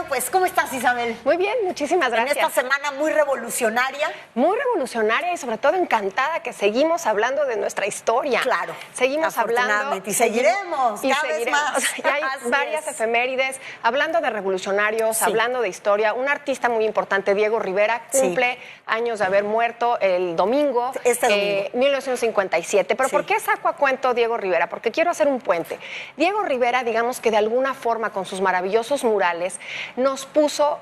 Bueno, pues, ¿cómo estás, Isabel? Muy bien, muchísimas gracias. En esta semana muy revolucionaria. Muy revolucionaria y sobre todo encantada que seguimos hablando de nuestra historia. Claro. Seguimos hablando. Y seguiremos, cada vez más. Y hay varias efemérides, hablando de revolucionarios, hablando de historia. Un artista muy importante, Diego Rivera, cumple años de haber muerto el domingo, 1957. Pero ¿por qué saco a cuento Diego Rivera? Porque quiero hacer un puente. Diego Rivera, digamos que de alguna forma, con sus maravillosos murales, nos puso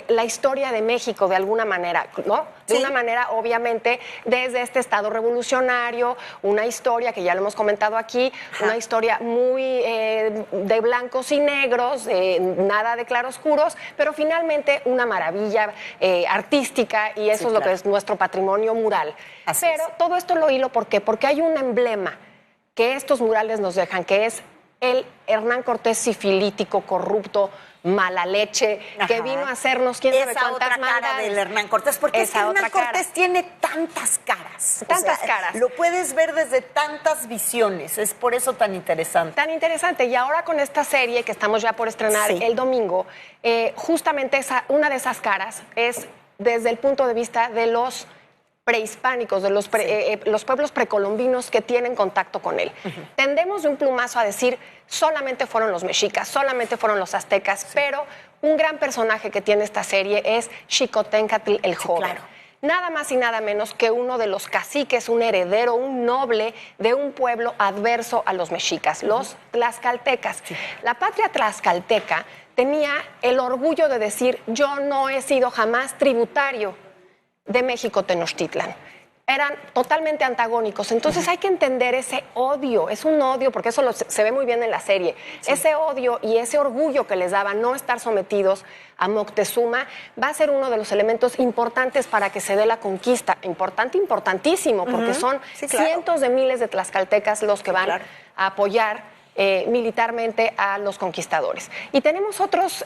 la historia de México de alguna manera, ¿no? De una manera, obviamente, desde este estado revolucionario, una historia que ya lo hemos comentado aquí, una historia muy de blancos y negros, nada de claroscuros, pero finalmente una maravilla artística, y eso es lo que es nuestro patrimonio mural. Pero todo esto lo hilo, ¿por qué? Porque hay un emblema que estos murales nos dejan, que es el Hernán Cortés sifilítico, corrupto, mala leche, que vino a hacernos quién sabe cuántas maldades. Esa otra cara del Hernán Cortés, porque es que Hernán Cortés tiene tantas caras. Tantas caras. Lo puedes ver desde tantas visiones, es por eso tan interesante. Tan interesante, y ahora con esta serie que estamos ya por estrenar el domingo, justamente una de esas caras es desde el punto de vista de los prehispánicos, de los pueblos precolombinos que tienen contacto con él. Tendemos de un plumazo a decir solamente fueron los mexicas, solamente fueron los aztecas, pero un gran personaje que tiene esta serie es Xicoténcatl el Joven. Claro. Nada más y nada menos que uno de los caciques, un heredero, un noble de un pueblo adverso a los mexicas, los tlaxcaltecas. La patria tlaxcalteca tenía el orgullo de decir: yo no he sido jamás tributario de México Tenochtitlan. Eran totalmente antagónicos. Entonces hay que entender ese odio. Es un odio, porque eso se ve muy bien en la serie. Ese odio y ese orgullo que les daba no estar sometidos a Moctezuma va a ser uno de los elementos importantes para que se dé la conquista. Importante, importantísimo, porque son cientos de miles de tlaxcaltecas los que van a apoyar militarmente a los conquistadores. Y tenemos otros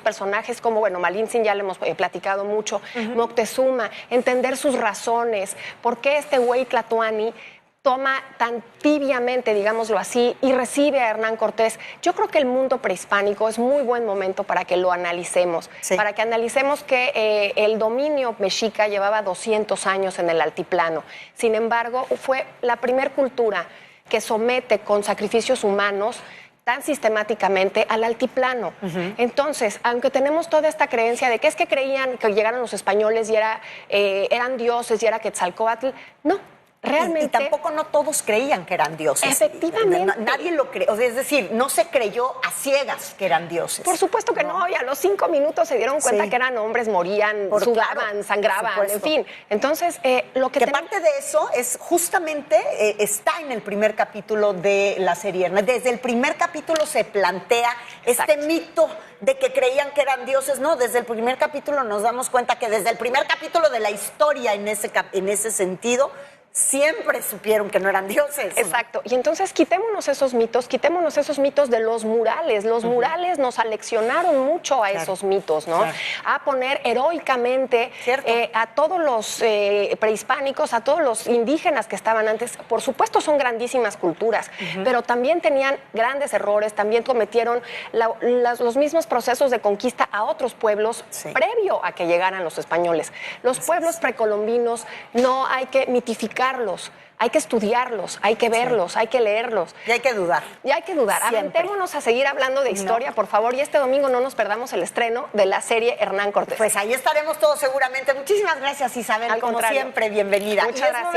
personajes como, bueno, Malintzin ya le hemos platicado mucho, Moctezuma, entender sus razones, por qué este güey Tlatoani toma tan tibiamente, digámoslo así, y recibe a Hernán Cortés. Yo creo que el mundo prehispánico es muy buen momento para que lo analicemos, para que analicemos que el dominio mexica llevaba 200 años en el altiplano. Sin embargo, fue la primer cultura que somete con sacrificios humanos tan sistemáticamente al altiplano. Entonces, aunque tenemos toda esta creencia de que es que creían que llegaron los españoles y eran dioses y era Quetzalcóatl, no. Realmente. Y tampoco no todos creían que eran dioses. Efectivamente. Nadie lo creyó. Es decir, no se creyó a ciegas que eran dioses. Por supuesto que no. Y a los 5 minutos se dieron cuenta que eran hombres, morían, sudaban, sangraban, en fin. Entonces, lo que parte de eso es justamente, está en el primer capítulo de la serie. Desde el primer capítulo se plantea este mito de que creían que eran dioses. No, desde el primer capítulo nos damos cuenta que desde el primer capítulo de la historia, en ese sentido, siempre supieron que no eran dioses. Exacto. Y entonces quitémonos esos mitos de los murales. Los murales nos aleccionaron mucho a esos mitos, ¿no? A poner heroicamente a todos los prehispánicos, a todos los indígenas que estaban antes. Por supuesto son grandísimas culturas, pero también tenían grandes errores, también cometieron los mismos procesos de conquista a otros pueblos previo a que llegaran los españoles. Los pueblos precolombinos no hay que mitificar. Hay que estudiarlos, hay que verlos, hay que leerlos. Y hay que dudar. Aventémonos a seguir hablando de historia, por favor, y este domingo no nos perdamos el estreno de la serie Hernán Cortés. Pues ahí estaremos todos seguramente. Muchísimas gracias, Isabel. Como siempre, bienvenida. Muchas gracias.